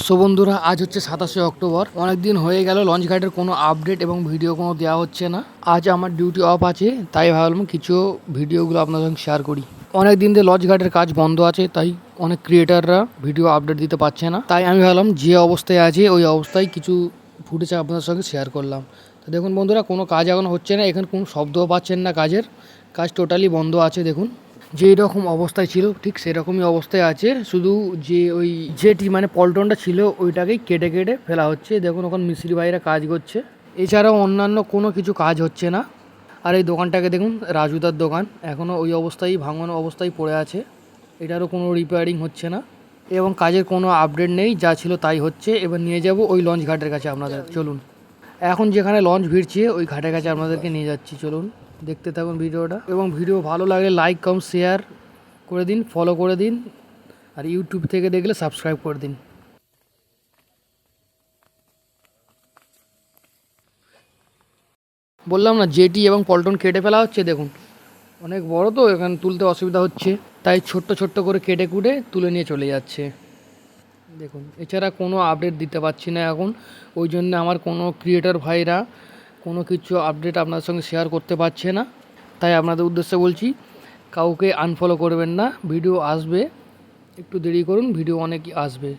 So বন্ধুরা, আজ হচ্ছে 27শে অক্টোবর। অনেক দিন হয়ে গেল লঞ্চ ঘাটের কোনো আপডেট এবং ভিডিও কোনো দেওয়া হচ্ছে না। আজ আমার ডিউটি অফ আছে, তাই ভাবলাম কিছু ভিডিওগুলো আপনাদের সঙ্গে শেয়ার করি। অনেক দিন ধরে লঞ্চ ঘাটের কাজ বন্ধ আছে, তাই অনেক ক্রিয়েটাররা ভিডিও আপডেট দিতে পারছে না। তাই আমি ভাবলাম যে অবস্থায় আছে ওই অবস্থায় কিছু ফুটেজ আপনাদের সঙ্গে শেয়ার করলাম। তো দেখুন বন্ধুরা, কোনো কাজ এখন হচ্ছে না, এখানে কোনো শব্দও পাচ্ছেন না। কাজ টোটালি বন্ধ আছে। দেখুন যেই রকম অবস্থায় ছিল ঠিক সেরকমই অবস্থায় আছে, শুধু যে ওই জেটি মানে পল্টনটা ছিল ওইটাকেই কেটে কেটে ফেলা হচ্ছে। দেখুন ওখানে মিস্ত্রি ভাইরা কাজ করছে, এছাড়াও অন্যান্য কোনো কিছু কাজ হচ্ছে না। আর এই দোকানটাকে দেখুন, রাজুদার দোকান, এখনও ওই অবস্থায় ভাঙানো অবস্থায় পড়ে আছে। এটারও কোনো রিপেয়ারিং হচ্ছে না এবং কাজের কোনো আপডেট নেই। যা ছিল তাই হচ্ছে। এবার নিয়ে যাব ওই লঞ্চ ঘাটের কাছে আপনাদের। চলুন, এখন যেখানে লঞ্চ ভিড়ছে ওই ঘাটের কাছে আপনাদেরকে নিয়ে যাচ্ছি। চলুন দেখতে থাকুন ভিডিওটা, এবং ভিডিও ভালো লাগলে লাইক কমেন্ট শেয়ার করে দিন, ফলো করে দিন, আর ইউটিউব থেকে দেখলে সাবস্ক্রাইব করে দিন। বললাম না, জেটি এবং পল্টন কেটে ফেলা হচ্ছে। দেখুন অনেক বড় তো, এখানে তুলতে অসুবিধা হচ্ছে, তাই ছোট্ট ছোট্ট করে কেটে কুটে তুলে নিয়ে চলে যাচ্ছে। দেখুন এছাড়া কোনো আপডেট দিতে পারছি না এখন, ওই জন্য আমার কোনো ক্রিয়েটর ভাইরা কোনো কিছু আপডেট আপনাদের সঙ্গে শেয়ার করতে পারছে না। তাই আপনাদের উদ্দেশ্যে বলছি, কাউকে আনফলো করবেন না। ভিডিও আসবে, একটু দেরি করুন, ভিডিও অনেকই আসবে।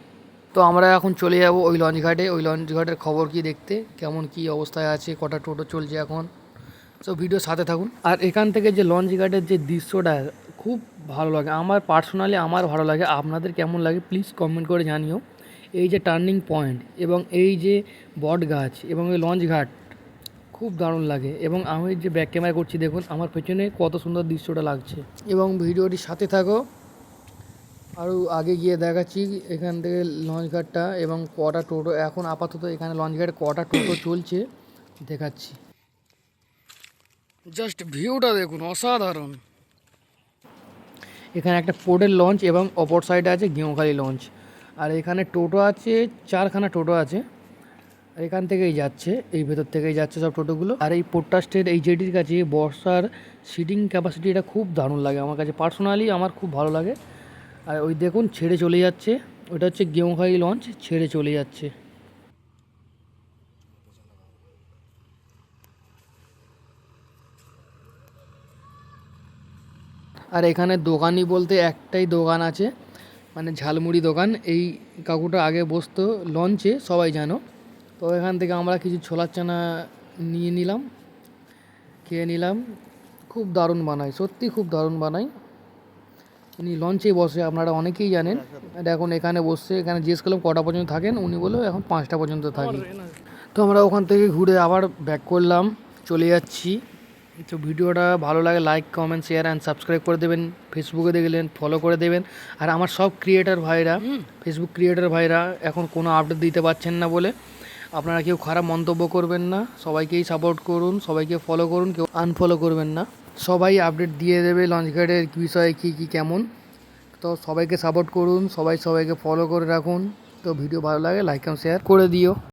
তো আমরা এখন চলে যাব ওই লঞ্চ ঘাটে। ওই লঞ্চ ঘাটের খবর কি দেখতে, কেমন কি অবস্থায় আছে, কটা টোটো চলছে এখন। তো ভিডিও সাথে থাকুন। আর এখান থেকে যে লঞ্চ ঘাটের যে দৃশ্যটা খুব ভালো লাগে, আমার পার্সোনালি আমার ভালো লাগে। আপনাদের কেমন লাগে প্লিজ কমেন্ট করে জানিও। এই যে টার্নিং পয়েন্ট এবং এই যে বট গাছ এবং এই লঞ্চ ঘাট খুব দারুণ লাগে। এবং আমি যে ব্যাক ক্যামেরা করছি, দেখুন আমার পেছনে কত সুন্দর দৃশ্যটা লাগছে। এবং ভিডিওটির সাথে থাকো, আরও আগে গিয়ে দেখাচ্ছি এখান থেকে লঞ্চ ঘাটটা এবং কটা টোটো এখন আপাতত এখানে লঞ্চ ঘাটে কটা টোটো চলছে দেখাচ্ছি। জাস্ট ভিউটা দেখুন, অসাধারণ। এখানে একটা পোর্টের লঞ্চ এবং অপর সাইডে আছে গেঁওখালি লঞ্চ। আর এখানে টোটো আছে, 4খানা টোটো আছে। আর এখান থেকেই যাচ্ছে, এই ভেতর থেকেই যাচ্ছে সব টোটোগুলো। আর এই পোর্টটা স্টেট এই জেটির কাছে বর্ষার সিটিং ক্যাপাসিটিটা খুব দারুণ লাগে আমার কাছে, পার্সোনালি আমার খুব ভালো লাগে। আর ওই দেখুন ছেড়ে চলে যাচ্ছে, ওটা হচ্ছে গেঁওখালি লঞ্চ, ছেড়ে চলে যাচ্ছে। আর এখানে দোকানি বলতে একটাই দোকান আছে, মানে ঝালমুড়ি দোকান। এই কাকুটা আগে বসতো লঞ্চে, সবাই জানো। তো এখান থেকে আমরা কিছু ছোলার চানা নিয়ে নিলাম, খেয়ে নিলাম। খুব দারুণ বানায়, সত্যি খুব দারুণ বানায়। উনি লঞ্চেই বসে, আপনারা অনেকেই জানেন। আর এখন এখানে বসছে, এখানে জিজ্ঞেস করলাম কটা পর্যন্ত থাকেন, উনি বললো এখন 5টা পর্যন্ত থাকি। তো আমরা ওখান থেকে ঘুরে আবার ব্যাক করলাম, চলে যাচ্ছি। তো ভিডিওটা ভালো লাগে like comment share and subscribe করে দেবেন। ফেসবুকে দেখলেন ফলো করে দেবেন। আর আমার সব ক্রিয়েটার ভাইরা, ফেসবুক ক্রিয়েটার ভাইরা এখন কোনো আপডেট দিতে পারছেন না বলে আপনারা কেউ খারাপ মন্তব্য করবেন না। সবাইকেই সাপোর্ট করুন, সবাইকে ফলো করুন, কেউ আনফলো করবেন না। সবাই আপডেট দিয়ে দেবে লঞ্চ ঘাটের বিষয়ে কী কী কেমন। তো সবাইকে সাপোর্ট করুন, সবাইকে ফলো করে রাখুন। তো ভিডিও ভালো লাগে লাইক এবং শেয়ার করে দিও।